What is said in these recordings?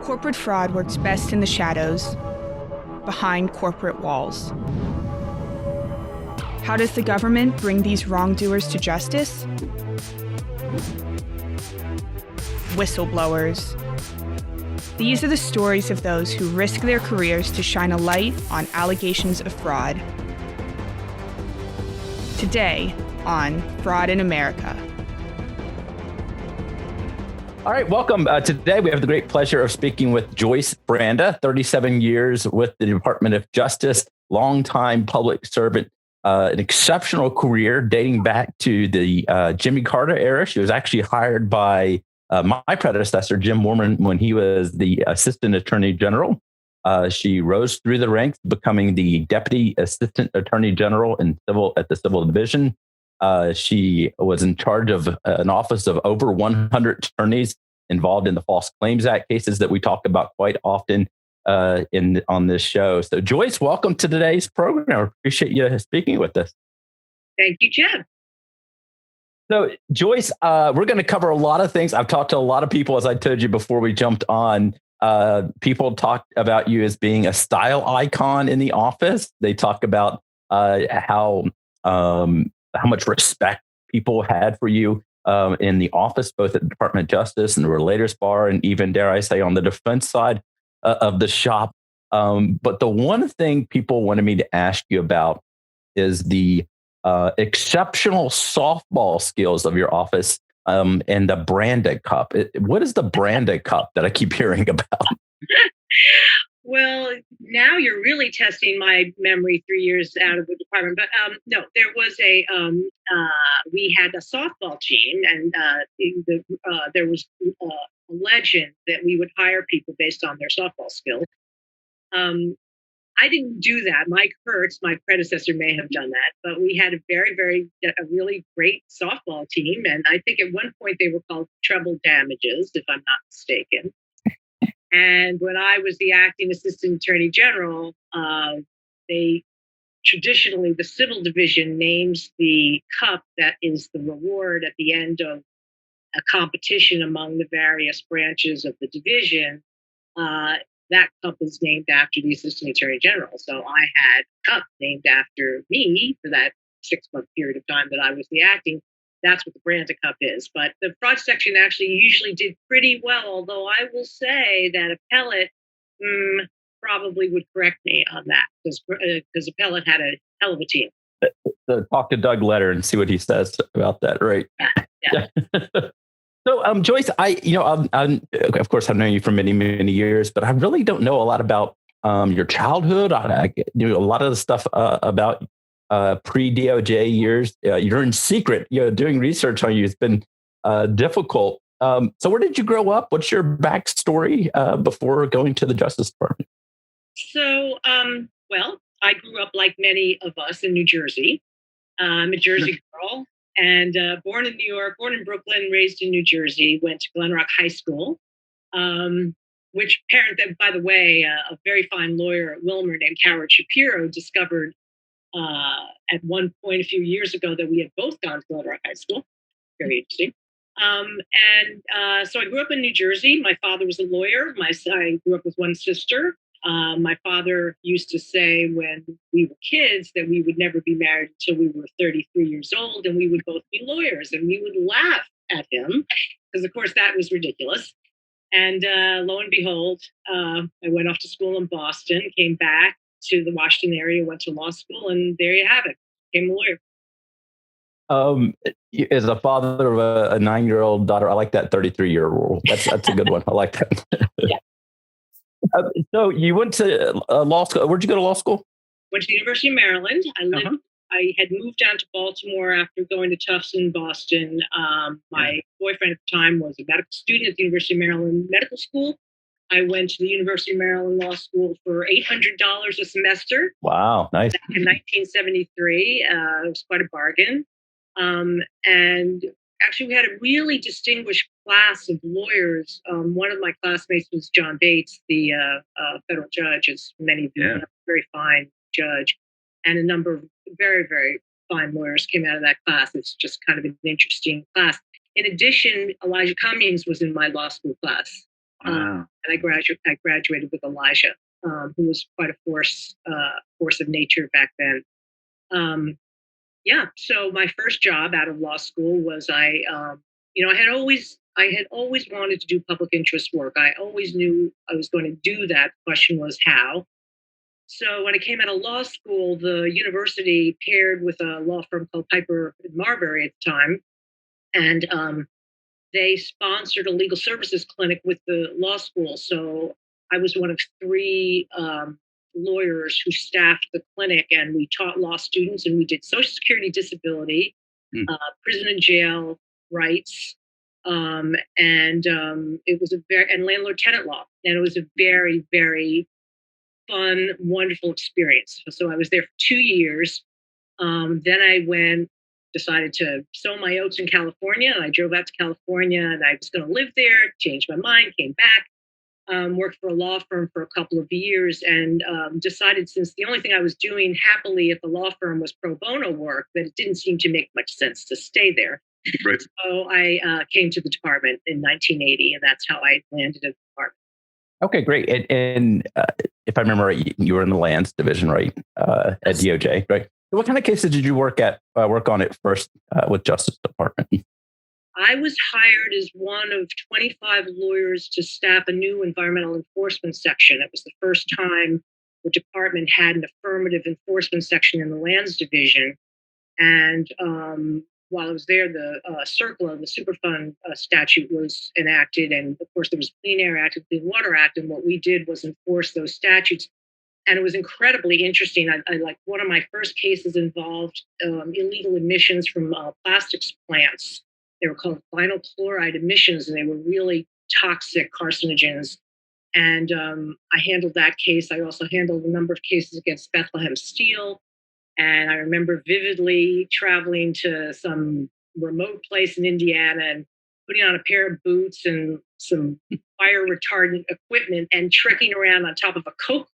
Corporate fraud works best in the shadows, behind corporate walls. How does the government bring these wrongdoers to justice? Whistleblowers. These are the stories of those who risk their careers to shine a light on allegations of fraud. Today on Fraud in America. All right, welcome. Today we have the great pleasure of speaking with Joyce Branda, 37 years with the Department of Justice, longtime public servant, an exceptional career dating back to the Jimmy Carter era. She was actually hired by my predecessor, Jim Mormon, when he was the Assistant Attorney General. She rose through the ranks, becoming the Deputy Assistant Attorney General at the Civil Division. She was in charge of an office of over 100 attorneys involved in the False Claims Act cases that we talk about quite often on this show. So, Joyce, welcome to today's program. I appreciate you speaking with us. Thank you, Jim. So, Joyce, we're going to cover a lot of things. I've talked to a lot of people, as I told you before we jumped on. People talk about you as being a style icon in the office. They talk about how much respect people had for you in the office, both at the Department of Justice and the Relators Bar, and even, dare I say, on the defense side of the shop. But the one thing people wanted me to ask you about is the exceptional softball skills of your office and the Branda Cup. What is the Branda Cup that I keep hearing about? Well, now you're really testing my memory 3 years out of the department. But no, there was we had a softball team, and there was a legend that we would hire people based on their softball skills. I didn't do that. Mike Hertz, my predecessor, may have done that, but we had a really great softball team. And I think at one point they were called Treble Damages, if I'm not mistaken. And when I was the acting assistant attorney general, the civil division names the cup that is the reward at the end of a competition among the various branches of the division. That cup is named after the assistant attorney general. So I had a cup named after me for that 6-month period of time that I was the acting. That's what the Branda Cup is. But the fraud section actually usually did pretty well, although I will say that appellate probably would correct me on that because appellate had a hell of a team. So talk to Doug Letter and see what he says about that, right? Yeah. So, Joyce, of course, I've known you for many, many years, but I really don't know a lot about your childhood. I knew a lot of the stuff about pre-DOJ years. You're in secret, doing research on you. It's been difficult. So where did you grow up? What's your backstory before going to the Justice Department? So, well, I grew up like many of us in New Jersey. I'm a Jersey girl. And born in New York, born in Brooklyn, raised in New Jersey, went to Glen Rock High School, which parent that, by the way, a very fine lawyer at Wilmer named Howard Shapiro discovered at one point a few years ago that we had both gone to Glen Rock High School. Very interesting. So I grew up in New Jersey. My father was a lawyer. I grew up with one sister. My father used to say when we were kids that we would never be married until we were 33 years old, and we would both be lawyers, and we would laugh at him because, of course, that was ridiculous. And lo and behold, I went off to school in Boston, came back to the Washington area, went to law school, and there you have it, became a lawyer. As a father of a 9-year-old daughter, I like that 33-year rule. That's a good one. I like that. Yeah. So you went to law school. Where'd you go to law school? Went to the University of Maryland. I had moved down to Baltimore after going to Tufts in Boston. My boyfriend at the time was a medical student at the University of Maryland Medical School. I went to the University of Maryland Law School for $800 a semester. Wow, nice. Back in 1973. It was quite a bargain. And actually, we had a really distinguished class of lawyers. One of my classmates was John Bates, the federal judge, as many of you know, very fine judge. And a number of very, very fine lawyers came out of that class. It's just kind of an interesting class. In addition, Elijah Cummings was in my law school class. And I graduated with Elijah, who was quite a force of nature back then. Yeah. So my first job out of law school was I had always wanted to do public interest work. I always knew I was going to do that. The question was how. So when I came out of law school, the university paired with a law firm called Piper and Marbury at the time, and they sponsored a legal services clinic with the law school. So I was one of three lawyers who staffed the clinic, and we taught law students, and we did Social Security, disability, prison and jail rights, and it was and landlord tenant law, and it was a very, very fun, wonderful experience. So I was there for 2 years. Then I decided to sow my oats in California, and I drove out to California, and I was going to live there, changed my mind, came back, worked for a law firm for a couple of years, and decided, since the only thing I was doing happily at the law firm was pro bono work, that it didn't seem to make much sense to stay there. Right. So I came to the department in 1980, and that's how I landed at the department. Okay, great. And if I remember right, you were in the lands division, right, at DOJ, right? So what kind of cases did you work on at first with Justice Department? I was hired as one of 25 lawyers to staff a new environmental enforcement section. It was the first time the department had an affirmative enforcement section in the lands division. And while I was there, the CERCLA, the Superfund statute, was enacted. And of course, there was Clean Air Act and Clean Water Act. And what we did was enforce those statutes. And it was incredibly interesting. I like one of my first cases involved illegal emissions from plastics plants. They were called vinyl chloride emissions, and they were really toxic carcinogens. And I handled that case. I also handled a number of cases against Bethlehem Steel. And I remember vividly traveling to some remote place in Indiana and putting on a pair of boots and some fire retardant equipment and trekking around on top of a coke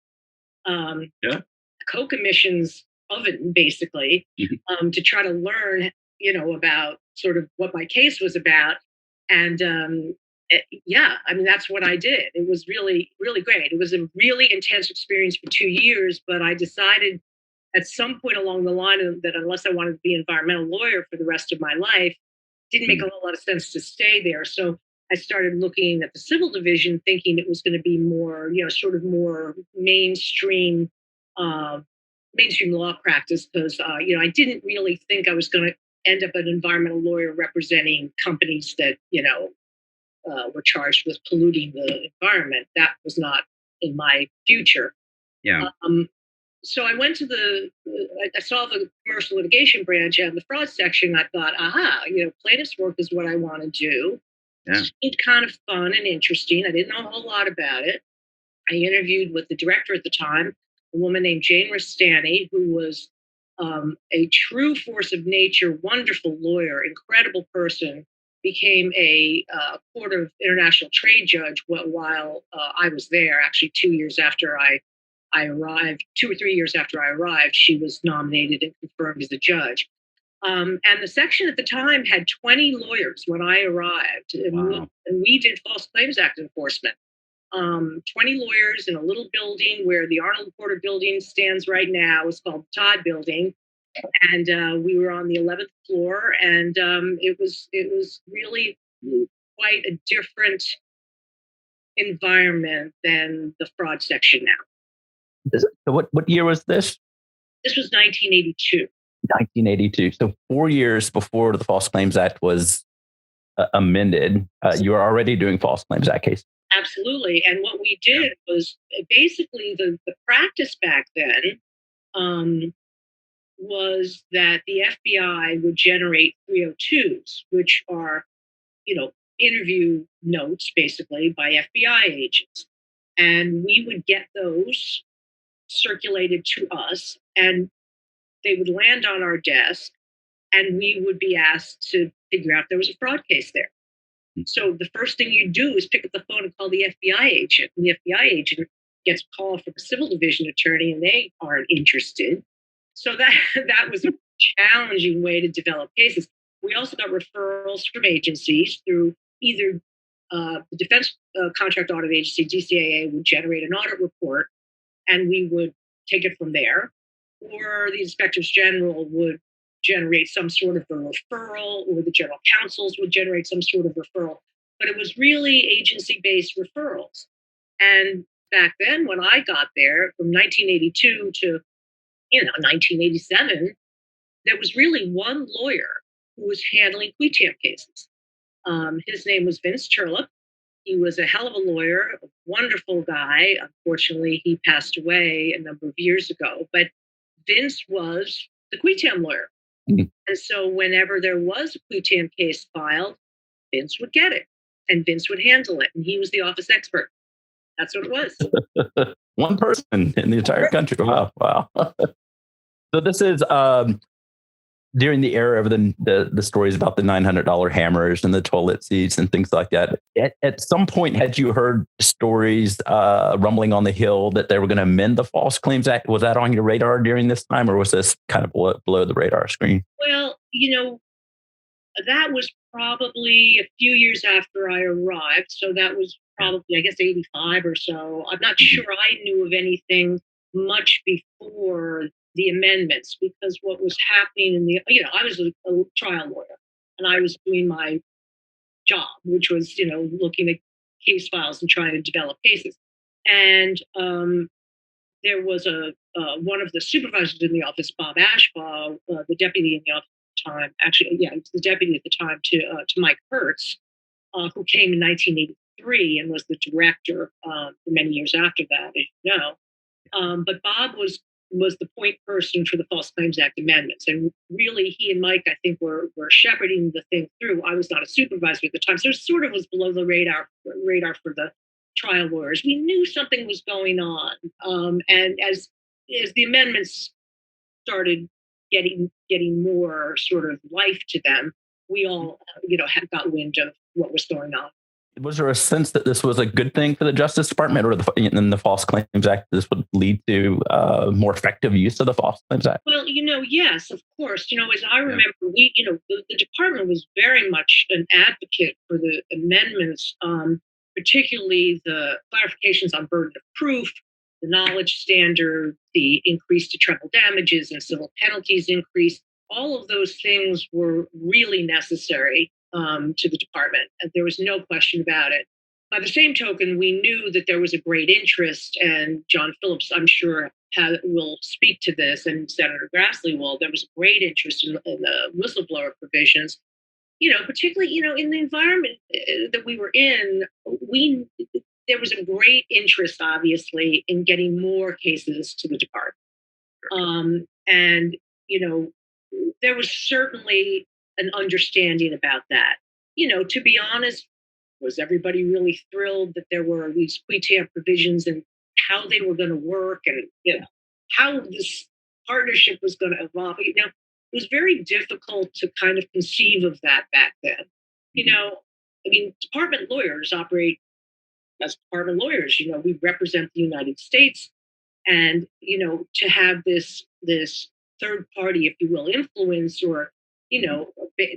emissions oven, basically, to try to learn, about sort of what my case was about. And I mean, that's what I did. It was really, really great. It was a really intense experience for 2 years, but I decided at some point along the line that unless I wanted to be an environmental lawyer for the rest of my life, it didn't make a whole lot of sense to stay there. So I started looking at the civil division, thinking it was going to be more, sort of more mainstream law practice, because I didn't really think I was going to end up an environmental lawyer representing companies that were charged with polluting the environment. That was not in my future. Yeah. So I went to I saw the commercial litigation branch and the fraud section. I thought, plaintiff's work is what I want to do. Yeah. It seemed kind of fun and interesting. I didn't know a whole lot about it. I interviewed with the director at the time, a woman named Jane Rastani, who was a true force of nature, wonderful lawyer, incredible person, became a Court of International Trade judge while I was there. Actually, 2 years after I arrived, 2 or 3 years after I arrived, she was nominated and confirmed as a judge. And the section at the time had 20 lawyers when I arrived, and we did False Claims Act enforcement. 20 lawyers in a little building where the Arnold Porter building stands right now. It's called the Todd Building. And we were on the 11th floor, and it was really quite a different environment than the fraud section now. So what year was this? This was 1982. 1982. So 4 years before the False Claims Act was amended, you were already doing False Claims Act cases. Absolutely. And what we did was basically the practice back then was that the FBI would generate 302s, which are, interview notes basically by FBI agents. And we would get those circulated to us, and they would land on our desk, and we would be asked to figure out if there was a fraud case there. So the first thing you do is pick up the phone and call the FBI agent. And the FBI agent gets a call from a civil division attorney, and they aren't interested. So that was a challenging way to develop cases. We also got referrals from agencies through either the Defense Contract Audit Agency, DCAA, would generate an audit report, and we would take it from there. Or the inspectors general would generate some sort of a referral, or the general counsels would generate some sort of referral. But it was really agency based referrals. And back then, when I got there from 1982 to 1987, there was really one lawyer who was handling quitam cases. His name was Vince Turlip. He was a hell of a lawyer, a wonderful guy. Unfortunately, he passed away a number of years ago. But Vince was the quitam lawyer. Mhm. And so whenever there was a quitam case filed, Vince would get it and Vince would handle it. And he was the office expert. That's what it was. One person in the entire country. Wow. Wow. So this is during the era of the stories about the $900 hammers and the toilet seats and things like that. At some point, had you heard stories rumbling on the hill that they were going to amend the False Claims Act? Was that on your radar during this time, or was this kind of below the radar screen? Well, that was probably a few years after I arrived. So that was probably, I guess, 85 or so. I'm not sure I knew of anything much before the amendments, because what was happening I was a trial lawyer and I was doing my job, which was, looking at case files and trying to develop cases. And there was one of the supervisors in the office, Bob Ashbaugh, the deputy in the office at the time. Actually, yeah, he was the deputy at the time to Mike Hertz, who came in 1983 and was the director for many years after that, as you know. But Bob was the point person for the False Claims Act amendments, and really, he and Mike, I think, were shepherding the thing through. I was not a supervisor at the time, so it sort of was below the radar for the trial lawyers. We knew something was going on, and as the amendments started getting more sort of life to them, we all had got wind of what was going on. Was there a sense that this was a good thing for the Justice Department, or in the False Claims Act, this would lead to more effective use of the False Claims Act? Well, yes, of course. As I remember, the department was very much an advocate for the amendments, particularly the clarifications on burden of proof, the knowledge standard, the increase to treble damages and civil penalties increase. All of those things were really necessary to the department. And there was no question about it. By the same token, we knew that there was a great interest, and John Phillips, I'm sure, will speak to this, and Senator Grassley will. There was a great interest in the whistleblower provisions, particularly, in the environment that we were in. There was a great interest, obviously, in getting more cases to the department. And, there was certainly an understanding about that. To be honest, was everybody really thrilled that there were these quitam provisions and how they were going to work, and how this partnership was going to evolve? It was very difficult to kind of conceive of that back then. Department lawyers operate as department lawyers. We represent the United States, and to have this third party, if you will, influence, or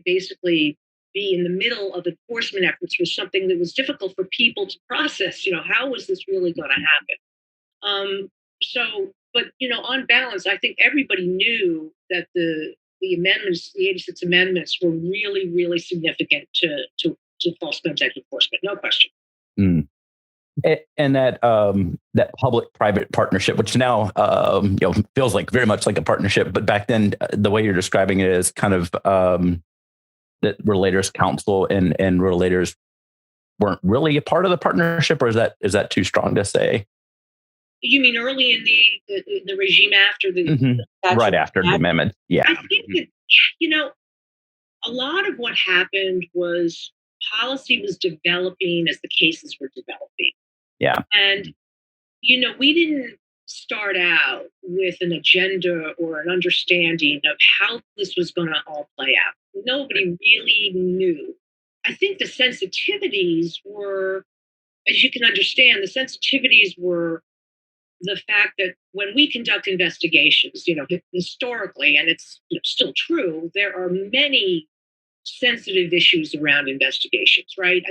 basically be in the middle of enforcement efforts, was something that was difficult for people to process. How was this really going to happen? But on balance, I think everybody knew that the amendments, the 86 amendments, were really, really significant to False Claims Act enforcement. No question. Mm. And that public-private partnership, which now feels like very much like a partnership, but back then the way you're describing it is kind of that relators counsel and relators weren't really a part of the partnership, or is that too strong to say? You mean early in the regime after the right after the amendment? Yeah, I think that a lot of what happened was policy was developing as the cases were developing. Yeah, and we didn't start out with an agenda or an understanding of how this was going to all play out. Nobody really knew. I think the sensitivities were, as you can understand, the sensitivities were the fact that when we conduct investigations, historically, and it's still true, there are many sensitive issues around investigations, right?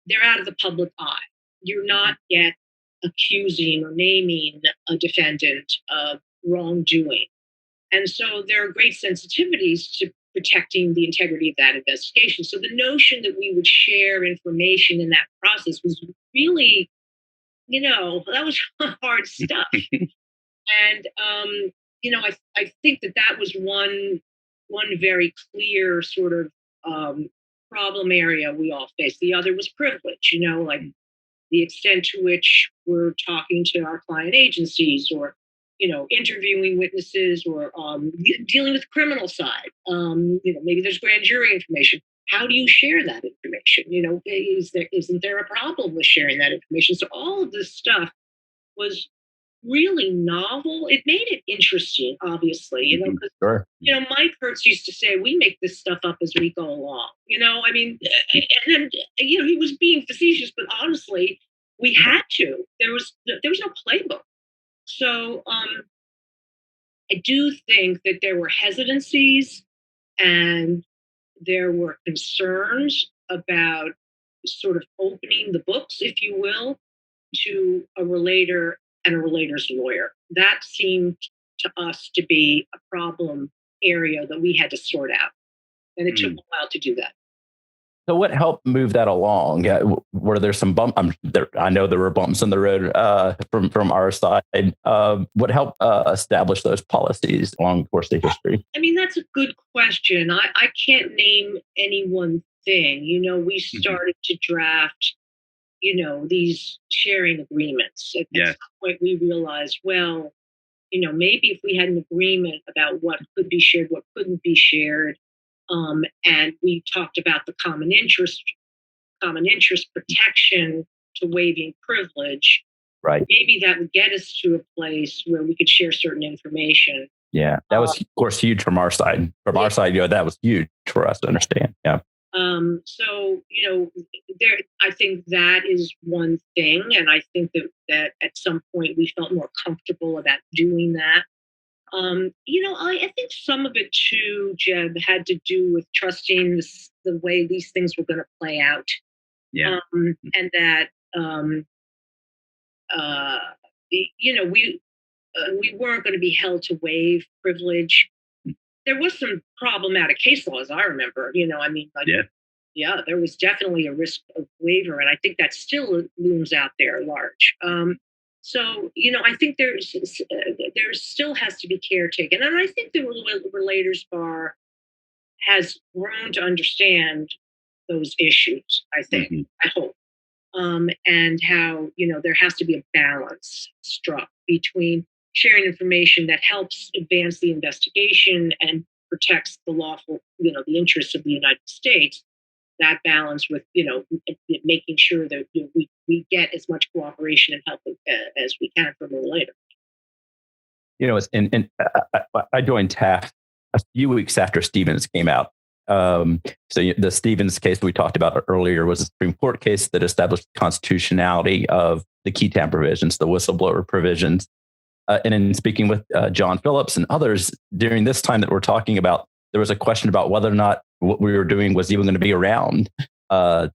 they're out of the public eye. You're not yet accusing or naming a defendant of wrongdoing. And so there are great sensitivities to protecting the integrity of that investigation. So the notion that we would share information in that process was really, that was hard stuff. And I think that was one very clear sort of problem area we all face. The other was privilege. Like the extent to which we're talking to our client agencies, or interviewing witnesses, or dealing with the criminal side. Maybe there's grand jury information. How do you share that information? Isn't there a problem with sharing that information? So all of this stuff was really novel. It made it interesting, obviously, because Sure. Mike Hertz used to say, we make this stuff up as we go along. I mean, and he was being facetious, but honestly, we had to. There was no playbook. So I do think that there were hesitancies and there were concerns about sort of opening the books, if you will, to a relator and a relator's lawyer. That seemed to us to be a problem area that we had to sort out. And it took a while to do that. So what helped move that along? Were there some bumps? I know there were bumps in the road from our side. What helped establish those policies along the course of history? I mean, that's a good question. I can't name any one thing. We started to draft these sharing agreements. At some point, we realized, well, maybe if we had an agreement about what could be shared, what couldn't be shared, and we talked about the common interest protection to waiving privilege. Right. Maybe that would get us to a place where we could share certain information. Yeah, that was, of course, huge from our side. From our side, that was huge for us to understand. Yeah. So, I think that is one thing. And I think that at some point we felt more comfortable about doing that. I think some of it too, Jeb, had to do with trusting the way these things were going to play out. Yeah. And that, we weren't going to be held to waive privilege. There was some problematic case law, as I remember. There was definitely a risk of waiver, and I think that still looms out there large. So, I think there still has to be care taken, and I think the Relators Bar has grown to understand those issues. I think, I hope, and how there has to be a balance struck between sharing information that helps advance the investigation and protects the lawful, the interests of the United States. That balance with, making sure that we get as much cooperation and help as we can from a relator. I joined TAF a few weeks after Stevens came out. So the Stevens case we talked about earlier was a Supreme Court case that established the constitutionality of the key TAM provisions, the whistleblower provisions. And in speaking with John Phillips and others during this time that we're talking about, there was a question about whether or not what we were doing was even going to be around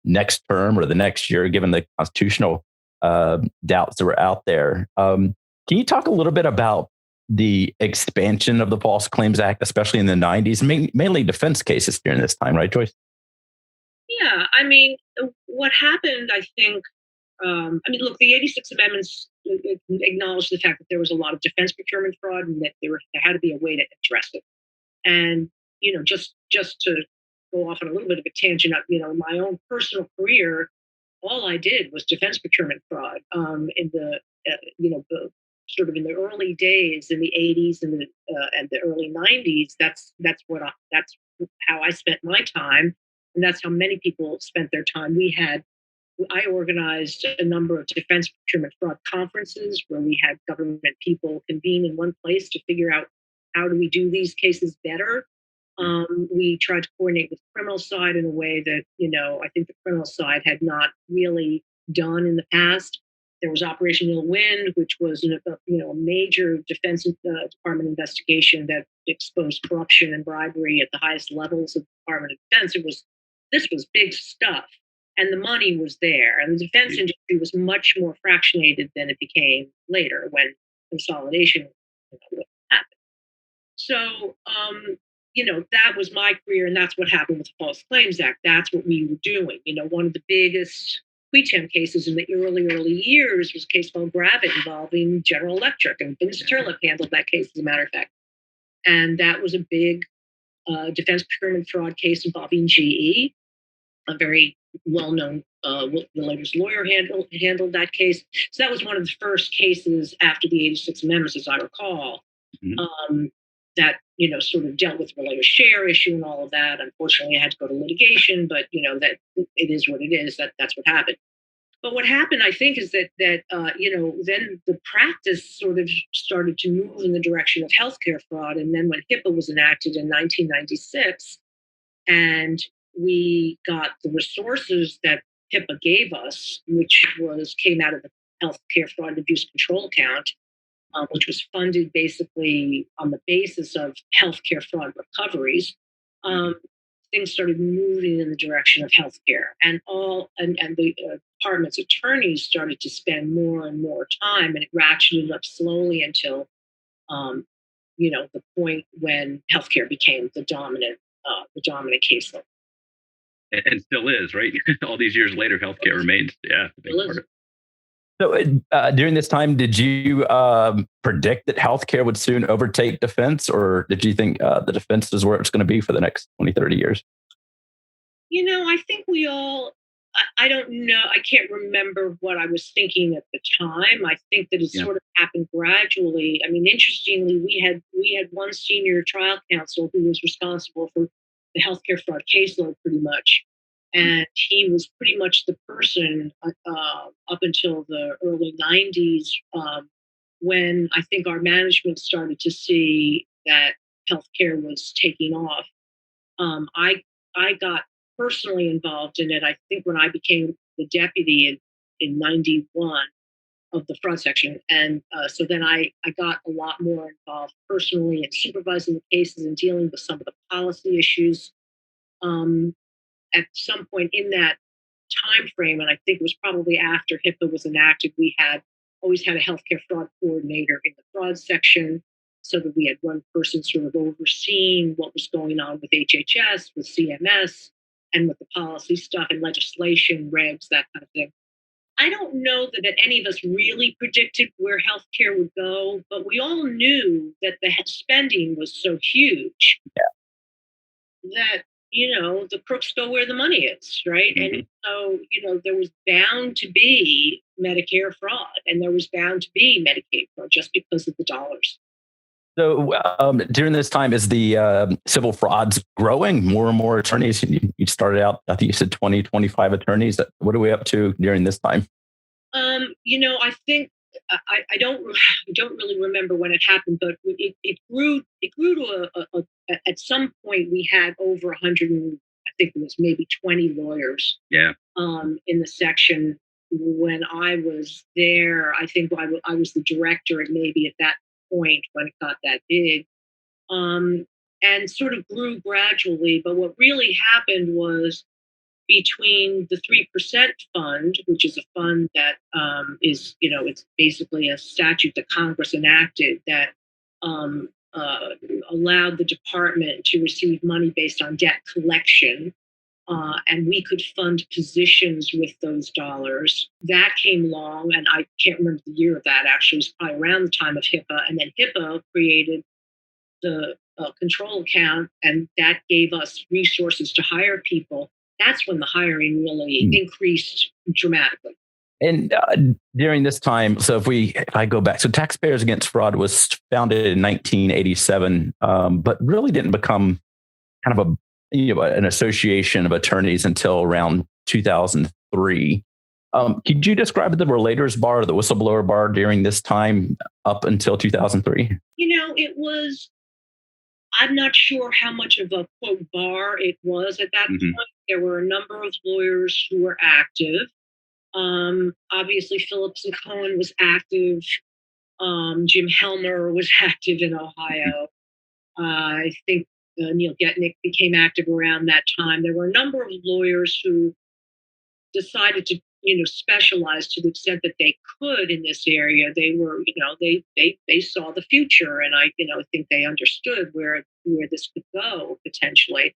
next term or the next year, given the constitutional doubts that were out there. Can you talk a little bit about the expansion of the False Claims Act, especially in the 90s, mainly defense cases during this time, right, Joyce? Yeah, I mean, what happened, I think, look, the 86 amendments acknowledged the fact that there was a lot of defense procurement fraud and that there had to be a way to address it. And, just to go off on a little bit of a tangent, in my own personal career, all I did was defense procurement fraud in the sort of in the early days in the 80s and the early 90s. That's how I spent my time, and that's how many people spent their time. I organized a number of defense procurement fraud conferences where we had government people convene in one place to figure out how do we do these cases better. We tried to coordinate with the criminal side in a way that, I think the criminal side had not really done in the past. There was Operation Ill Wind, which was a major Defense Department investigation that exposed corruption and bribery at the highest levels of the Department of Defense. This was big stuff. and the money was there. And the defense industry was much more fractionated than it became later when consolidation happened. So, that was my career, and that's what happened with the False Claims Act. That's what we were doing. One of the biggest quitem cases in the early years was a case called Gravit involving General Electric, and Vince Turlip handled that case, as a matter of fact. And that was a big defense procurement fraud case involving GE. A very well-known relator's lawyer handled that case. So that was one of the first cases after the 86 amendments, as I recall, that sort of dealt with relator share issue and all of that. Unfortunately, I had to go to litigation, but that it is what it is. That's what happened. But what happened, I think, is that then the practice sort of started to move in the direction of healthcare fraud. And then when HIPAA was enacted in 1996, and we got the resources that HIPAA gave us, which came out of the Healthcare Fraud and Abuse Control Account, which was funded basically on the basis of healthcare fraud recoveries. Things started moving in the direction of healthcare, and the department's attorneys started to spend more and more time, and it ratcheted up slowly until, the point when healthcare became the dominant caseload. And still is, right? All these years later, healthcare remains, a big part of it. So during this time, did you predict that healthcare would soon overtake defense, or did you think the defense is where it's going to be for the next 20, 30 years? I think we all, I don't know, I can't remember what I was thinking at the time. I think that it sort of happened gradually. I mean, interestingly, we had one senior trial counsel who was responsible for the healthcare fraud caseload pretty much. And he was pretty much the person up until the early 90s when I think our management started to see that healthcare was taking off. I got personally involved in it, I think, when I became the deputy in 91 of the fraud section. And so then I got a lot more involved personally in supervising the cases and dealing with some of the policy issues. At some point in that time frame, and I think it was probably after HIPAA was enacted, we always had a healthcare fraud coordinator in the fraud section, so that we had one person sort of overseeing what was going on with HHS, with CMS, and with the policy stuff and legislation, regs, that kind of thing. I don't know that any of us really predicted where healthcare would go, but we all knew that the spending was so huge that the crooks go where the money is, right? And so, there was bound to be Medicare fraud, and there was bound to be Medicaid fraud just because of the dollars. So during this time, is the civil frauds growing? More and more attorneys? You started out, I think you said 20, 25 attorneys. What are we up to during this time? I think I don't really remember when it happened, but it grew to at some point we had over 100, I think it was maybe 20 lawyers. In the section. When I was there, I think I was the director, and maybe at that point when it got that big, and sort of grew gradually. But what really happened was, between the 3% fund, which is a fund that is, it's basically a statute that Congress enacted that allowed the department to receive money based on debt collection. And we could fund positions with those dollars. That came along, and I can't remember the year of that. Actually, it was probably around the time of HIPAA. And then HIPAA created the control account, and that gave us resources to hire people. That's when the hiring really increased dramatically. And during this time, so if I go back, so Taxpayers Against Fraud was founded in 1987, but really didn't become kind of an association of attorneys until around 2003. Could you describe the relators bar, the whistleblower bar during this time up until 2003? It was, I'm not sure how much of a quote bar it was at that point. There were a number of lawyers who were active. Obviously, Phillips and Cohen was active. Jim Helmer was active in Ohio. I think Neil Getnick became active around that time. There were a number of lawyers who decided to, specialize to the extent that they could in this area. They were, they saw the future, and I, think they understood where this could go potentially.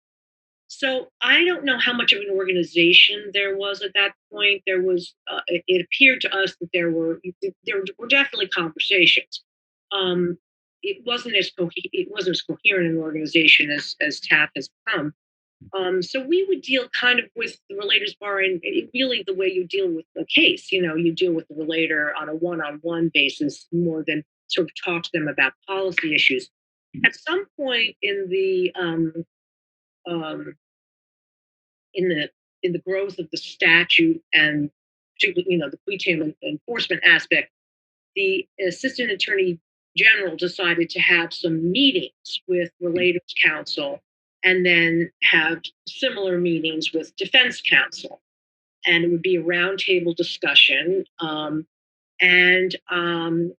So I don't know how much of an organization there was at that point. There was, it appeared to us that there were definitely conversations. It wasn't as coherent an organization as TAP has become. So we would deal kind of with the relators bar, and really the way you deal with a case. You deal with the relator on a one-on-one basis more than sort of talk to them about policy issues. At some point in the growth of the statute, and particularly the preterm enforcement aspect, the assistant attorney general decided to have some meetings with relators counsel, and then have similar meetings with defense counsel, and it would be a roundtable discussion. And I'm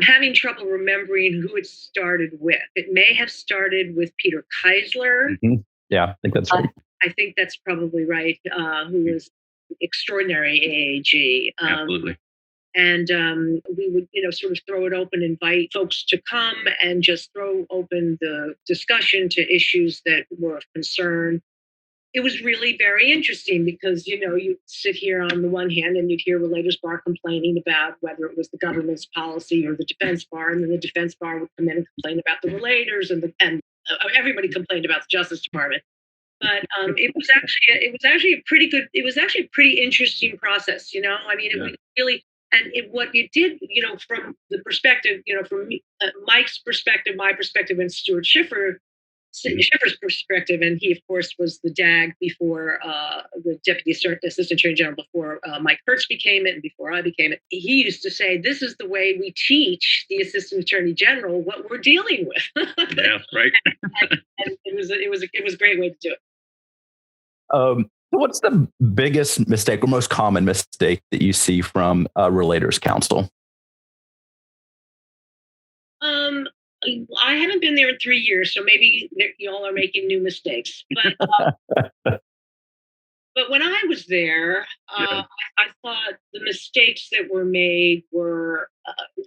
having trouble remembering who it started with. It may have started with Peter Keisler. Mm-hmm. Yeah, I think that's right. I think that's probably right, who was extraordinary AAG. Absolutely. And we would, sort of throw it open, invite folks to come, and just throw open the discussion to issues that were of concern. It was really very interesting because, you'd sit here on the one hand and you'd hear relators bar complaining about whether it was the government's policy or the defense bar, and then the defense bar would come in and complain about the relators, and everybody complained about the Justice Department. But it was actually a pretty interesting process. It was really, and what you did, from the perspective, from me, Mike's perspective, my perspective, and Stuart Schiffer's perspective, and he, of course, was the DAG before the Deputy Assistant Attorney General, before Mike Hertz became it, and before I became it. He used to say, "This is the way we teach the Assistant Attorney General what we're dealing with." Yeah, right. and it was a great way to do it. What's the biggest mistake or most common mistake that you see from relators counsel? I haven't been there in 3 years, so maybe y'all are making new mistakes. But when I was there, I thought the mistakes that were made were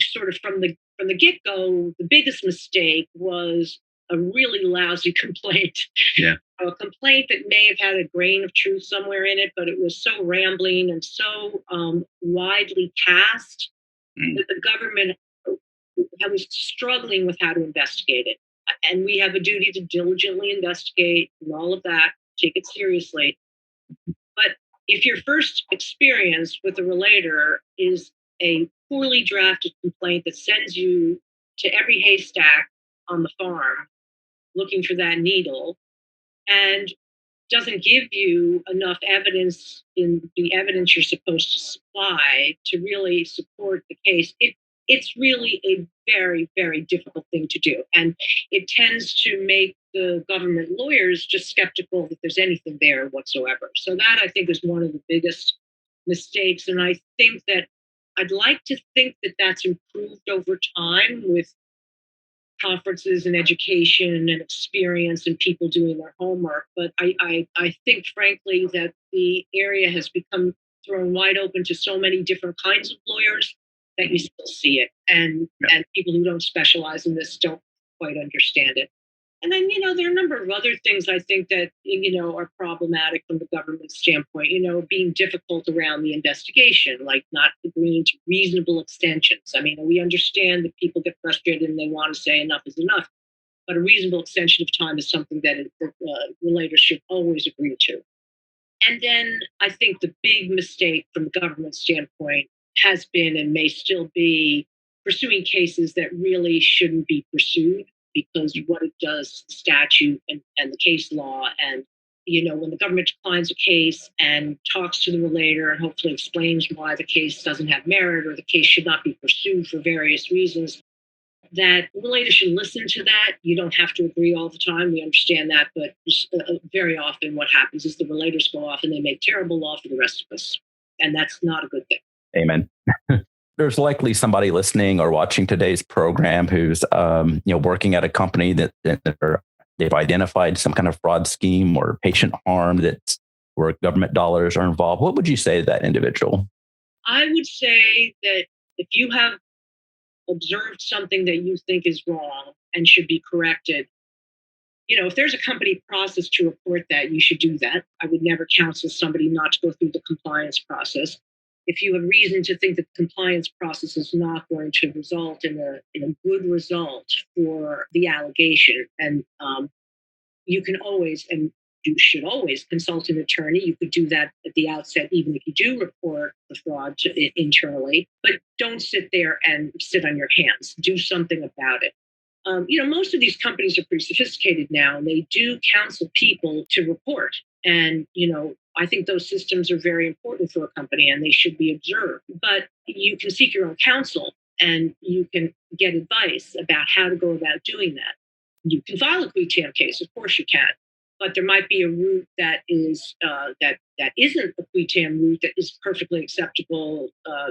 sort of from the get-go. The biggest mistake was a really lousy complaint. Yeah. A complaint that may have had a grain of truth somewhere in it, but it was so rambling and so widely cast that the government was struggling with how to investigate it. And we have a duty to diligently investigate and all of that, take it seriously. But if your first experience with a relator is a poorly drafted complaint that sends you to every haystack on the farm looking for that needle, and doesn't give you enough evidence in the evidence you're supposed to supply to really support the case, it's really a very, very difficult thing to do. And it tends to make the government lawyers just skeptical that there's anything there whatsoever. So that, I think, is one of the biggest mistakes. And I think that I'd like to think that that's improved over time with conferences and education and experience and people doing their homework. But I think, frankly, that the area has become thrown wide open to so many different kinds of lawyers that you still see it. And people who don't specialize in this don't quite understand it. And then, there are a number of other things I think that, are problematic from the government standpoint, being difficult around the investigation, like not agreeing to reasonable extensions. I mean, we understand that people get frustrated and they want to say enough is enough, but a reasonable extension of time is something that relators should always agree to. And then I think the big mistake from the government standpoint has been and may still be pursuing cases that really shouldn't be pursued, because what it does, the statute and the case law, and when the government declines a case and talks to the relator and hopefully explains why the case doesn't have merit or the case should not be pursued for various reasons, that the relator should listen to that. You don't have to agree all the time. We understand that, but very often what happens is the relators go off and they make terrible law for the rest of us, and that's not a good thing. Amen. There's likely somebody listening or watching today's program who's, working at a company that they've identified some kind of fraud scheme or patient harm that's where government dollars are involved, what would you say to that individual? I would say that if you have observed something that you think is wrong and should be corrected, if there's a company process to report that, you should do that. I would never counsel somebody not to go through the compliance process. If you have reason to think that the compliance process is not going to result in a good result for the allegation, and you can always, and you should always, consult an attorney. You could do that at the outset, even if you do report the fraud internally, but don't sit there and sit on your hands. Do something about it. Most of these companies are pretty sophisticated now, and they do counsel people to report. And, I think those systems are very important for a company and they should be observed. But you can seek your own counsel and you can get advice about how to go about doing that. You can file a quitam case, of course you can, but there might be a route that is that isn't a quitam route that is perfectly acceptable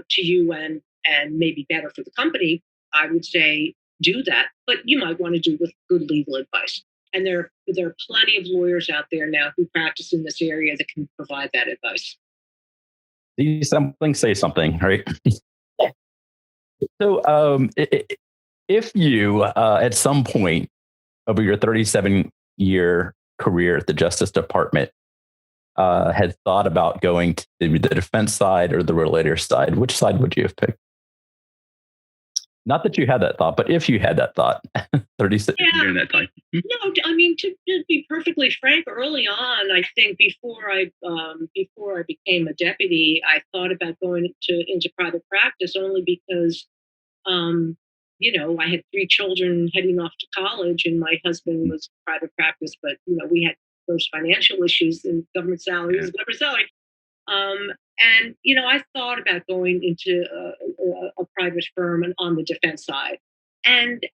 to you and maybe better for the company. I would say do that, but you might want to do with good legal advice. And there are plenty of lawyers out there now who practice in this area that can provide that advice. See something, say something, right? So if you, at some point over your 37-year career at the Justice Department, had thought about going to the defense side or the relator side, which side would you have picked? Not that you had that thought, but if you had that thought, 36 during that time. No, I mean, to be perfectly frank, early on, I think before I became a deputy, I thought about going into private practice only because, I had 3 children heading off to college, and my husband was private practice, but we had those financial issues, and government salary is government salary. And I thought about going into a private firm and on the defense side, and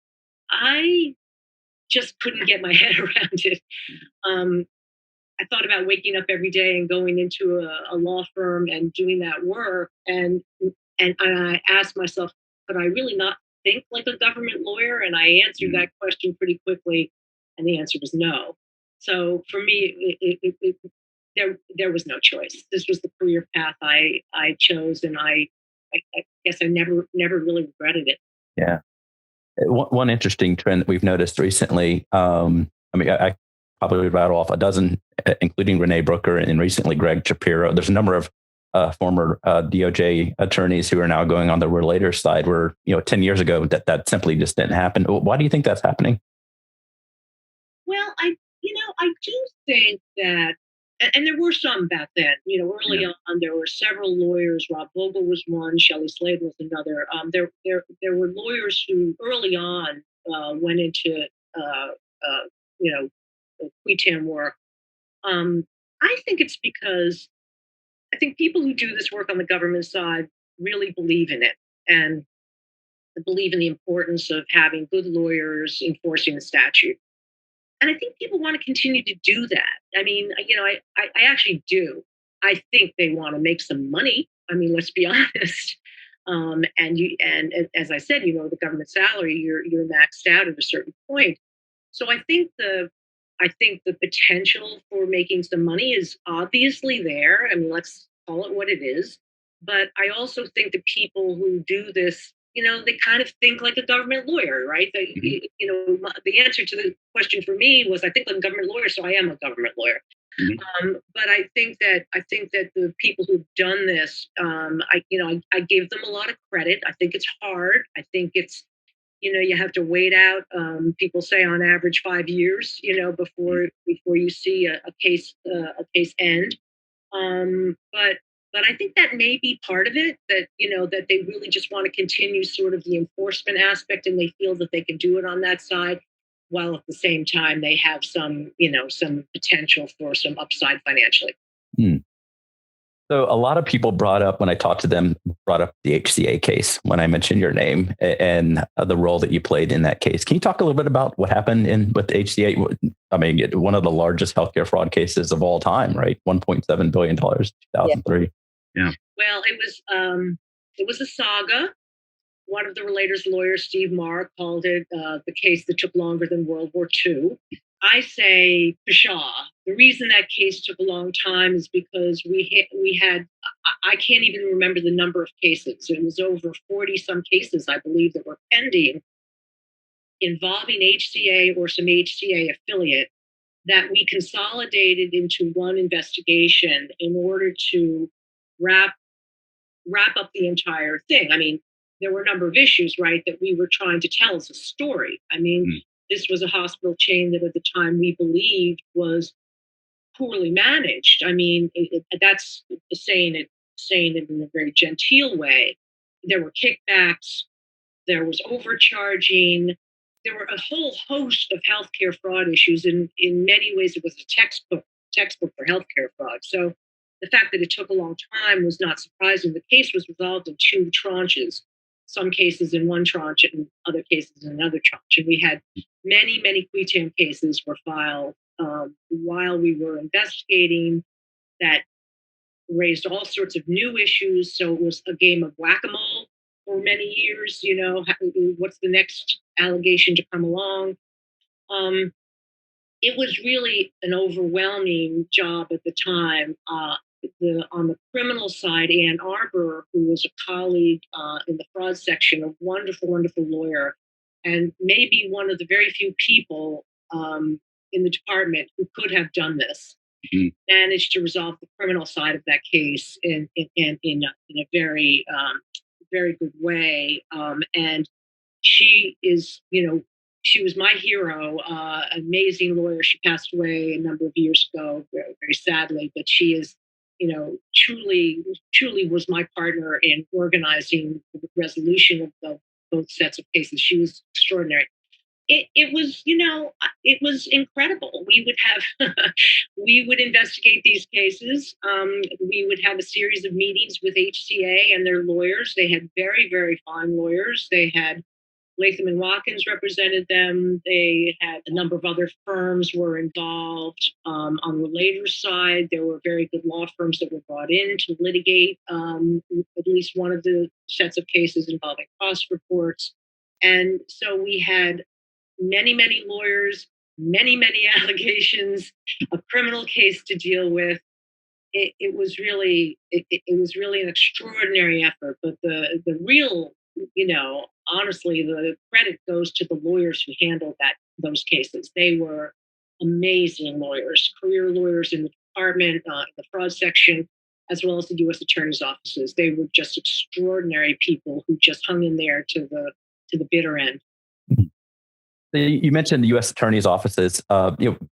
I just couldn't get my head around it. I thought about waking up every day and going into a law firm and doing that work, and I asked myself, could I really not think like a government lawyer? And I answered that question pretty quickly, and the answer was no. So for me, there was no choice. This was the career path I chose, and I guess I never really regretted it. Yeah. One interesting trend that we've noticed recently, I probably would rattle off a dozen, including Renee Brooker and recently Greg Shapiro. There's a number of former DOJ attorneys who are now going on the relator side where, 10 years ago that simply just didn't happen. Why do you think that's happening? Well, I do think that, and there were some back then, early on, there were several lawyers. Rob Vogel was one, Shelley Slade was another. There were lawyers who early on went into, quitam work. I think it's because I think people who do this work on the government side really believe in it and believe in the importance of having good lawyers enforcing the statute. And I think people want to continue to do that. I mean, I actually do. I think they want to make some money. I mean, let's be honest. And as I said, the government salary, you're maxed out at a certain point. So I think the potential for making some money is obviously there. I mean, let's call it what it is. But I also think the people who do this, they kind of think like a government lawyer, right? The answer to the question for me was, I think I'm a government lawyer, so I am a government lawyer. But I think that the people who've done this, I give them a lot of credit. I think it's hard. I think it's, you have to wait out. People say on average 5 years, before you see a case end. But I think that may be part of it, that, that they really just want to continue sort of the enforcement aspect, and they feel that they can do it on that side, while at the same time they have some potential for some upside financially. So a lot of people brought up the HCA case when I mentioned your name and the role that you played in that case. Can you talk a little bit about what happened with HCA? I mean, one of the largest healthcare fraud cases of all time, right? $1.7 billion, 2003. Yeah. Well, it was a saga. One of the relator's lawyers, Steve Marr, called it the case that took longer than World War II. I say pshaw, The reason that case took a long time is because we had I can't even remember the number of cases. It was over 40 some cases, I believe, that were pending involving HCA or some HCA affiliate that we consolidated into one investigation in order to wrap up the entire thing. I mean, there were a number of issues, right, that we were trying to tell as a story. I mean, this was a hospital chain that at the time we believed was poorly managed. I mean, that's saying it in a very genteel way. There were kickbacks, there was overcharging, there were a whole host of healthcare fraud issues. And in many ways, it was a textbook for healthcare fraud. So the fact that it took a long time was not surprising. The case was resolved in two tranches, some cases in one tranche and other cases in another tranche. And we had many qui tam cases were filed while we were investigating that raised all sorts of new issues. So it was a game of whack-a-mole for many years. You know, what's the next allegation to come along? It was really an overwhelming job at the time. On the criminal side, Ann Arbor, who was a colleague in the fraud section, a wonderful lawyer, and maybe one of the very few people in the department who could have done this, managed to resolve the criminal side of that case in a very very good way. And she is, she was my hero, amazing lawyer. She passed away a number of years ago, very, very sadly, but she is, truly was my partner in organizing the resolution of both sets of cases. She was extraordinary. It was, it was incredible. We would have, we would investigate these cases. We would have a series of meetings with HCA and their lawyers. They had very, very fine lawyers. They had Latham and Watkins represented them. They had a number of other firms were involved. On the relator side, there were very good law firms that were brought in to litigate at least one of the sets of cases involving cost reports. And so we had many lawyers, many allegations, a criminal case to deal with. It was really an extraordinary effort. But the real, honestly, the credit goes to the lawyers who handled those cases. They were amazing lawyers, career lawyers in the department, the fraud section, as well as the U.S. Attorney's offices. They were just extraordinary people who just hung in there to the bitter end. You mentioned the U.S. Attorney's offices,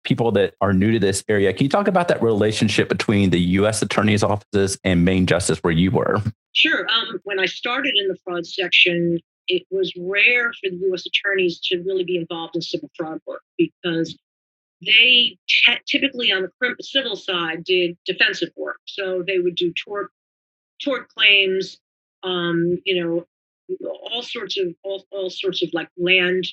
people that are new to this area. Can you talk about that relationship between the U.S. Attorney's offices and Main Justice where you were? Sure. When I started in the fraud section, it was rare for the U.S. attorneys to really be involved in civil fraud work because they typically on the civil side did defensive work. So they would do tort claims, all sorts of like land,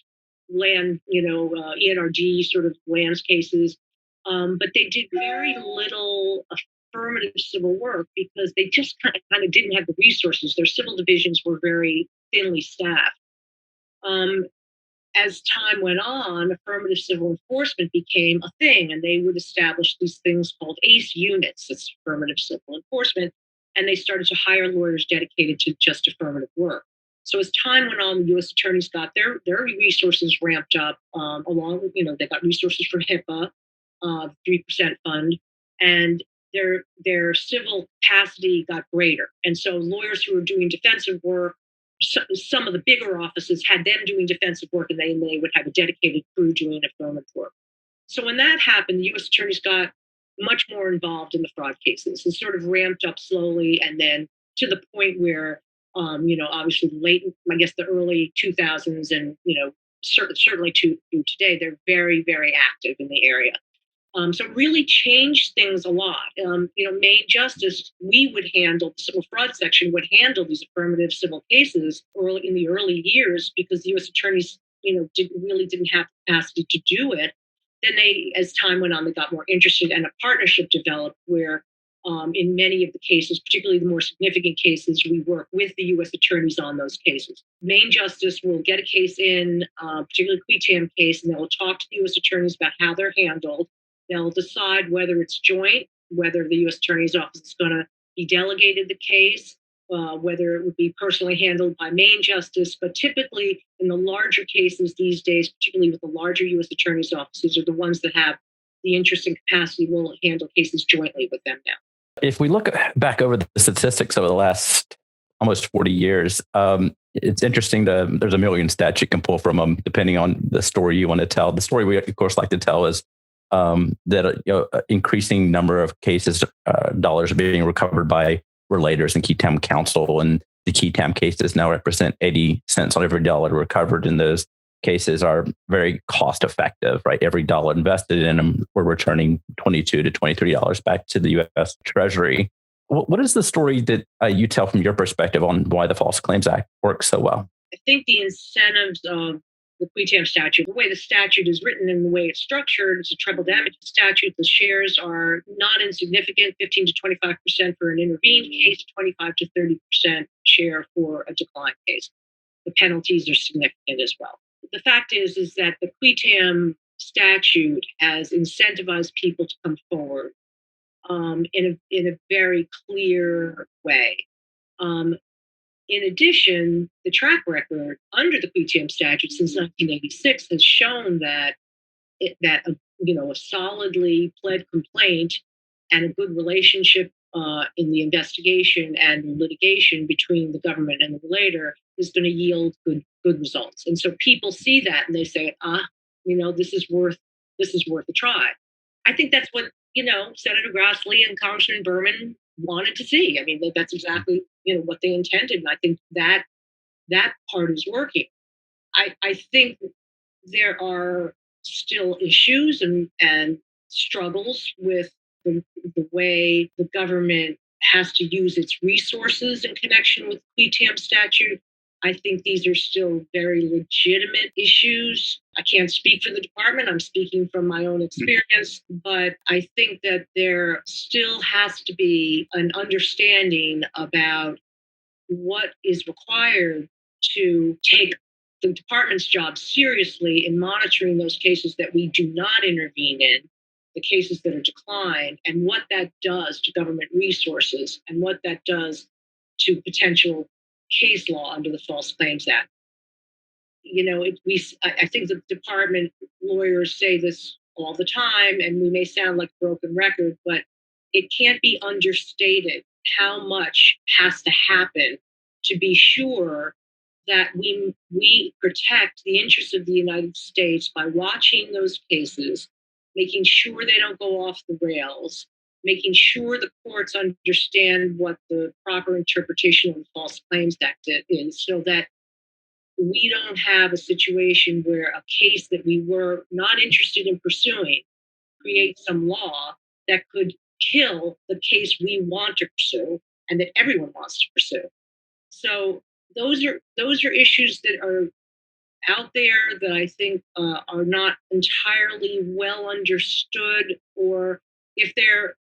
ENRG sort of lands cases. But they did very little affirmative civil work because they just kind of didn't have the resources. Their civil divisions were very thinly staffed. As time went on, affirmative civil enforcement became a thing, and they would establish these things called ACE units, that's affirmative civil enforcement, and they started to hire lawyers dedicated to just affirmative work. So as time went on, the U.S. attorneys got their resources ramped up along with, they got resources from HIPAA, 3% fund, and their civil capacity got greater. And so lawyers who were doing defensive work, some of the bigger offices had them doing defensive work, and they would have a dedicated crew doing affirmative work. So when that happened, the U.S. attorneys got much more involved in the fraud cases and sort of ramped up slowly, and then to the point where, obviously late, I guess the early 2000s, and certainly to today, they're very, very active in the area. So it really changed things a lot. Main Justice, we would handle, the civil fraud section would handle these affirmative civil cases in the early years because the U.S. attorneys, didn't have capacity to do it. Then as time went on, they got more interested, and a partnership developed where in many of the cases, particularly the more significant cases, we work with the U.S. attorneys on those cases. Main Justice will get a case in, particularly a qui tam case, and they will talk to the U.S. attorneys about how they're handled. They'll decide whether it's joint, whether the U.S. Attorney's Office is going to be delegated the case, whether it would be personally handled by main justice. But typically, in the larger cases these days, particularly with the larger U.S. Attorney's offices, are the ones that have the interest and capacity will handle cases jointly with them now. If we look back over the statistics over the last almost 40 years, it's interesting there's a million stats you can pull from them, depending on the story you want to tell. The story we, of course, like to tell is that increasing number of cases, dollars are being recovered by relators and key time counsel. And the key time cases now represent 80 cents on every dollar recovered, and those cases are very cost effective, right? Every dollar invested in them, we're returning $22 to $23 back to the U.S. Treasury. What is the story that you tell from your perspective on why the False Claims Act works so well? I think the incentives of the quitam statute, the way the statute is written and the way it's structured, it's a treble damage statute. The shares are not insignificant, 15 to 25% for an intervened case, 25 to 30% share for a declined case. The penalties are significant as well. The fact is that the quitam statute has incentivized people to come forward in a very clear way. In addition, the track record under the quitam statute since 1986 has shown that a solidly pled complaint and a good relationship in the investigation and litigation between the government and the relator is going to yield good results. And so people see that and they say, this is worth a try. I think that's what Senator Grassley and Congressman Berman wanted to see. I mean, that's exactly what they intended, and I think that part is working. I think there are still issues and struggles with the way the government has to use its resources in connection with the quitam statute. I think these are still very legitimate issues. I can't speak for the department. I'm speaking from my own experience, but I think that there still has to be an understanding about what is required to take the department's job seriously in monitoring those cases that we do not intervene in, the cases that are declined, and what that does to government resources and what that does to potential case law under the False Claims Act. I think the department lawyers say this all the time, and we may sound like a broken record, but it can't be understated how much has to happen to be sure that we protect the interests of the United States by watching those cases, making sure they don't go off the rails, making sure the courts understand what the proper interpretation of the False Claims Act is, so that we don't have a situation where a case that we were not interested in pursuing creates some law that could kill the case we want to pursue and that everyone wants to pursue. So those are issues that are out there that I think are not entirely well understood, or if they're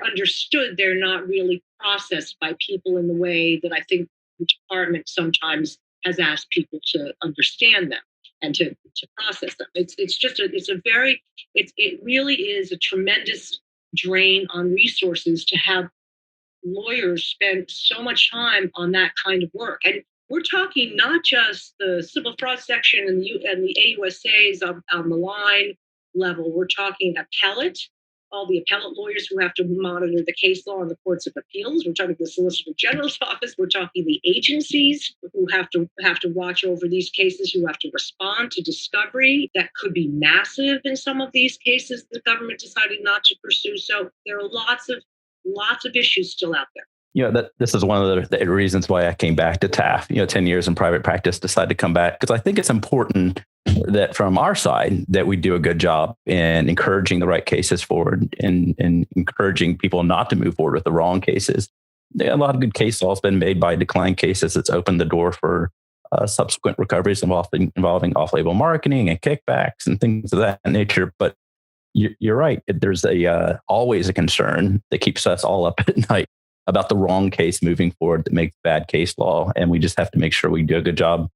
understood, they're not really processed by people in the way that I think the department sometimes has asked people to understand them and to process them. It really is a tremendous drain on resources to have lawyers spend so much time on that kind of work. And we're talking not just the civil fraud section and the AUSAs on the line level. We're talking appellate, all the appellate lawyers who have to monitor the case law in the courts of appeals. We're talking the Solicitor General's office. We're talking the agencies who have to watch over these cases, who have to respond to discovery that could be massive in some of these cases the government decided not to pursue. So there are lots of issues still out there. This is one of the reasons why I came back to TAF. 10 years in private practice, decided to come back because I think it's important that from our side that we do a good job in encouraging the right cases forward and encouraging people not to move forward with the wrong cases. A lot of good case law has been made by declined cases. It's opened the door for subsequent recoveries involving off-label marketing and kickbacks and things of that nature. But you're right. There's always a concern that keeps us all up at night about the wrong case moving forward that makes bad case law. And we just have to make sure we do a good job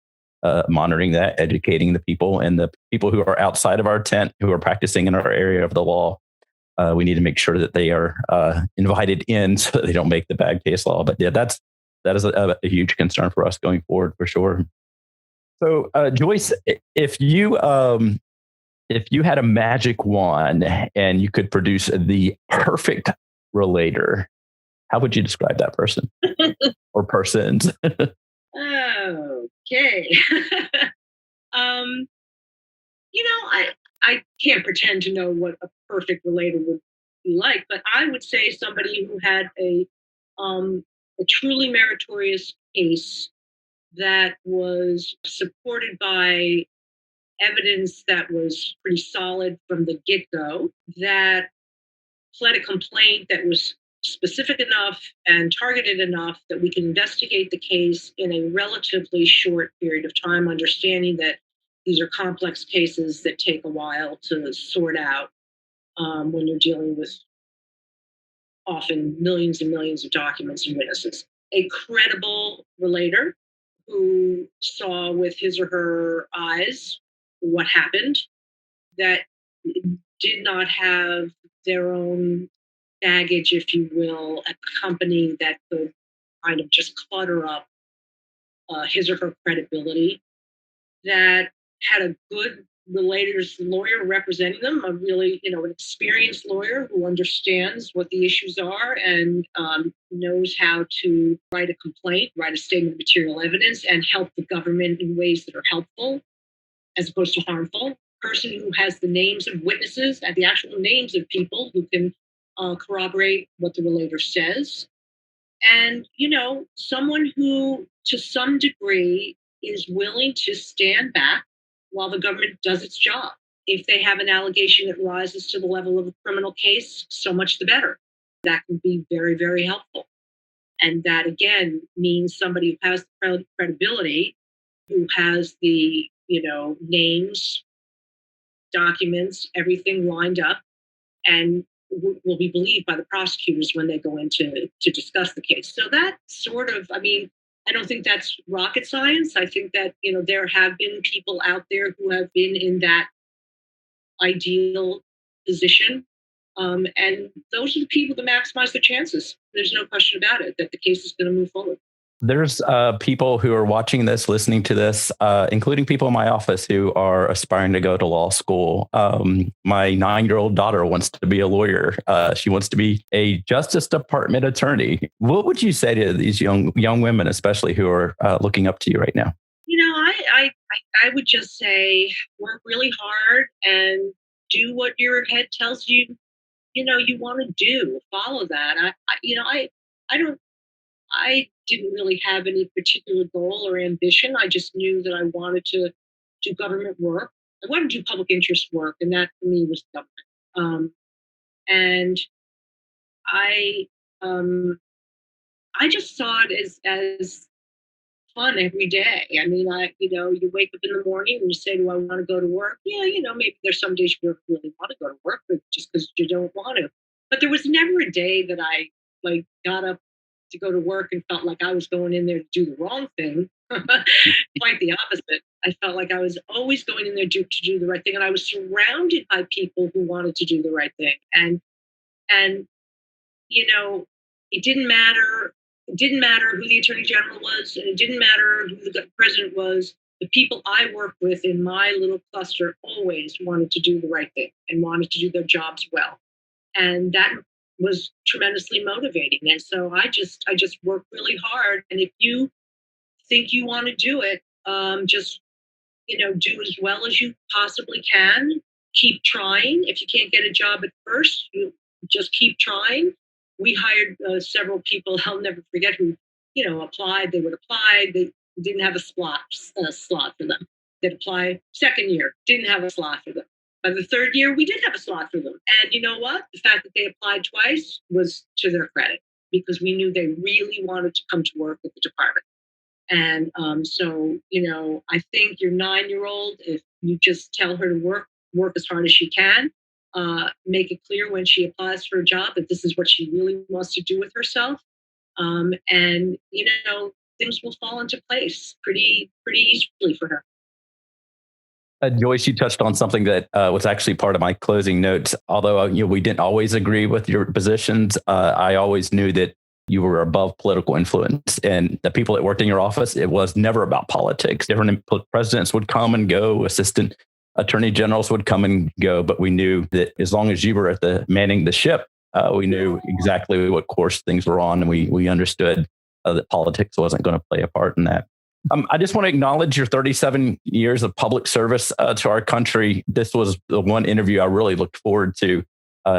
monitoring that, educating the people and the people who are outside of our tent, who are practicing in our area of the law, we need to make sure that they are invited in so that they don't make the bad case law. But yeah, that is a huge concern for us going forward for sure. So, Joyce, if you had a magic wand and you could produce the perfect relator, how would you describe that person or persons? Okay. I can't pretend to know what a perfect relator would be like, but I would say somebody who had a truly meritorious case that was supported by evidence that was pretty solid from the get-go, that pled a complaint that was specific enough and targeted enough that we can investigate the case in a relatively short period of time, understanding that these are complex cases that take a while to sort out when you're dealing with often millions and millions of documents and witnesses. A credible relator who saw with his or her eyes what happened, that did not have their own baggage, if you will, a company that could kind of just clutter up his or her credibility, that had a good relator's lawyer representing them, a really, an experienced lawyer who understands what the issues are and knows how to write a complaint, write a statement of material evidence, and help the government in ways that are helpful as opposed to harmful. Person who has the names of witnesses and the actual names of people who can corroborate what the relator says. And, someone who, to some degree, is willing to stand back while the government does its job. If they have an allegation that rises to the level of a criminal case, so much the better. That can be very, very helpful. And that, again, means somebody who has the credibility, who has the, names, documents, everything lined up, and will be believed by the prosecutors when they go in to discuss the case. So that sort of, I don't think that's rocket science. I think that, there have been people out there who have been in that ideal position. And those are the people that maximize their chances. There's no question about it that the case is going to move forward. There's people who are watching this, listening to this, including people in my office who are aspiring to go to law school. My 9-year-old daughter wants to be a lawyer. She wants to be a Justice Department attorney. What would you say to these young women, especially who are looking up to you right now? I would just say work really hard and do what your head tells you. You want to do. Follow that. I didn't really have any particular goal or ambition. I just knew that I wanted to do government work. I wanted to do public interest work, and that for me was government. And I just saw it as fun every day. You wake up in the morning and you say, "Do I want to go to work?" Yeah, maybe there's some days you don't really want to go to work, but just because you don't want to. But there was never a day that I got up to go to work and felt like I was going in there to do the wrong thing. Quite the opposite. I felt like I was always going in there to do the right thing, and I was surrounded by people who wanted to do the right thing. And it didn't matter. It didn't matter who the attorney general was, and it didn't matter who the president was. The people I worked with in my little cluster always wanted to do the right thing and wanted to do their jobs well. And that was tremendously motivating. And so I just worked really hard. And if you think you want to do it, just, do as well as you possibly can. Keep trying. If you can't get a job at first, you just keep trying. We hired several people, I'll never forget, who, applied. They would apply. They didn't have a slot for them. They'd apply second year, didn't have a slot for them. By the third year, we did have a slot for them. And you know what? The fact that they applied twice was to their credit, because we knew they really wanted to come to work with the department. And so, I think your 9-year-old, if you just tell her to work as hard as she can, make it clear when she applies for a job that this is what she really wants to do with herself. And, things will fall into place pretty easily for her. Joyce, you touched on something that was actually part of my closing notes. Although we didn't always agree with your positions, I always knew that you were above political influence, and the people that worked in your office, it was never about politics. Different presidents would come and go, assistant attorney generals would come and go, but we knew that as long as you were at the manning the ship, we knew exactly what course things were on, and we understood that politics wasn't going to play a part in that. I just want to acknowledge your 37 years of public service to our country. This was the one interview I really looked forward to,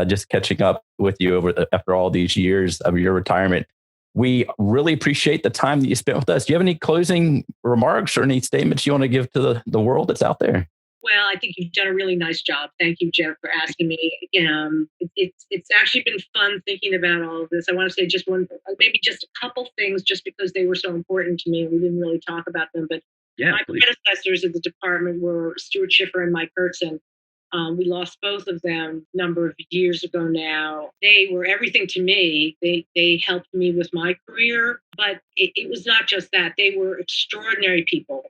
just catching up with you after all these years of your retirement. We really appreciate the time that you spent with us. Do you have any closing remarks or any statements you want to give to the world that's out there? Well, I think you've done a really nice job. Thank you, Jeff, for asking me. It's actually been fun thinking about all of this. I want to say maybe just a couple things, just because they were so important to me. We didn't really talk about them, but my predecessors at the department were Stuart Schiffer and Mike Hertzen. We lost both of them a number of years ago now. They were everything to me. They helped me with my career, but it was not just that. They were extraordinary people.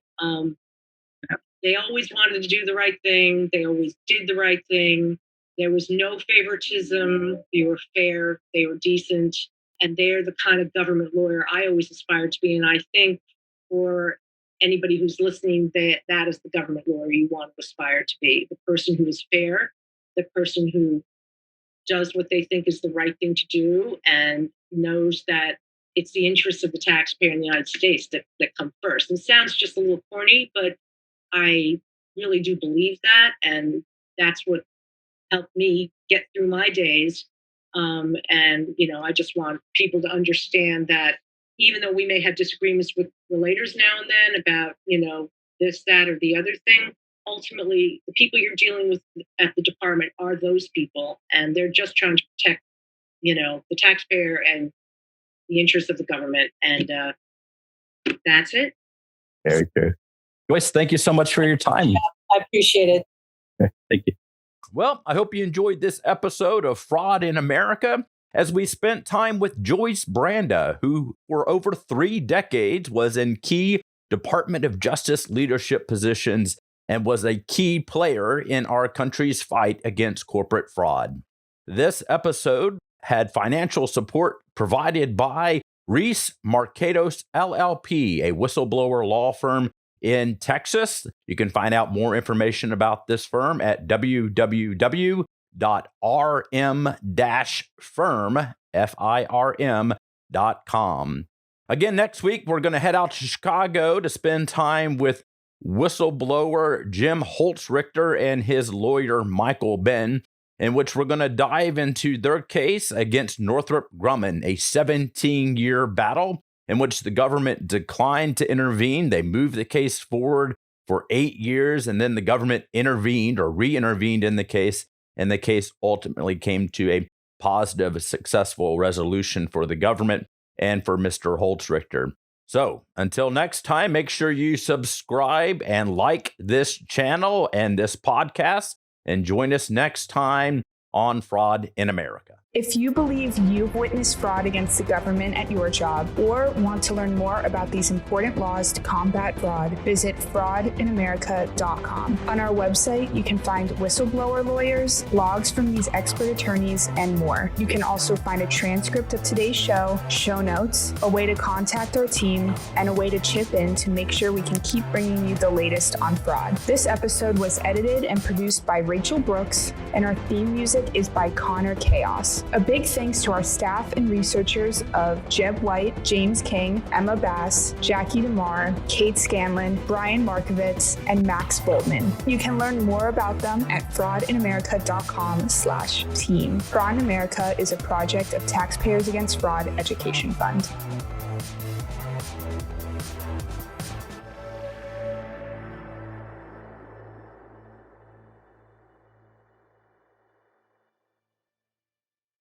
They always wanted to do the right thing. They always did the right thing. There was no favoritism. They were fair. They were decent. And they're the kind of government lawyer I always aspired to be. And I think for anybody who's listening, that is the government lawyer you want to aspire to be. The person who is fair, the person who does what they think is the right thing to do and knows that it's the interests of the taxpayer in the United States that come first. And it sounds just a little corny, but I really do believe that, and that's what helped me get through my days. And I just want people to understand that even though we may have disagreements with relators now and then about, this, that, or the other thing, ultimately the people you're dealing with at the department are those people, and they're just trying to protect, the taxpayer and the interests of the government. And that's it. Very good. Joyce, thank you so much for your time. I appreciate it. Okay, thank you. Well, I hope you enjoyed this episode of Fraud in America, as we spent time with Joyce Branda, who for over 3 decades was in key Department of Justice leadership positions and was a key player in our country's fight against corporate fraud. This episode had financial support provided by Reese Marcados LLP, a whistleblower law firm in Texas. You can find out more information about this firm at www.rm-firm.com. Again, next week, we're going to head out to Chicago to spend time with whistleblower Jim Holtzrichter and his lawyer, Michael Ben, in which we're going to dive into their case against Northrop Grumman, a 17-year battle in which the government declined to intervene. They moved the case forward for 8 years, and then the government intervened or re-intervened in the case, and the case ultimately came to a positive, successful resolution for the government and for Mr. Holtzrichter. So until next time, make sure you subscribe and like this channel and this podcast, and join us next time on Fraud in America. If you believe you've witnessed fraud against the government at your job or want to learn more about these important laws to combat fraud, visit fraudinamerica.com. On our website, you can find whistleblower lawyers, blogs from these expert attorneys, and more. You can also find a transcript of today's show notes, a way to contact our team, and a way to chip in to make sure we can keep bringing you the latest on fraud. This episode was edited and produced by Rachel Brooks, and our theme music is by Connor Chaos. A big thanks to our staff and researchers of Jeb White, James King, Emma Bass, Jackie DeMar, Kate Scanlon, Brian Markovitz, and Max Boltman. You can learn more about them at fraudinamerica.com/team. Fraud in America is a project of Taxpayers Against Fraud Education Fund.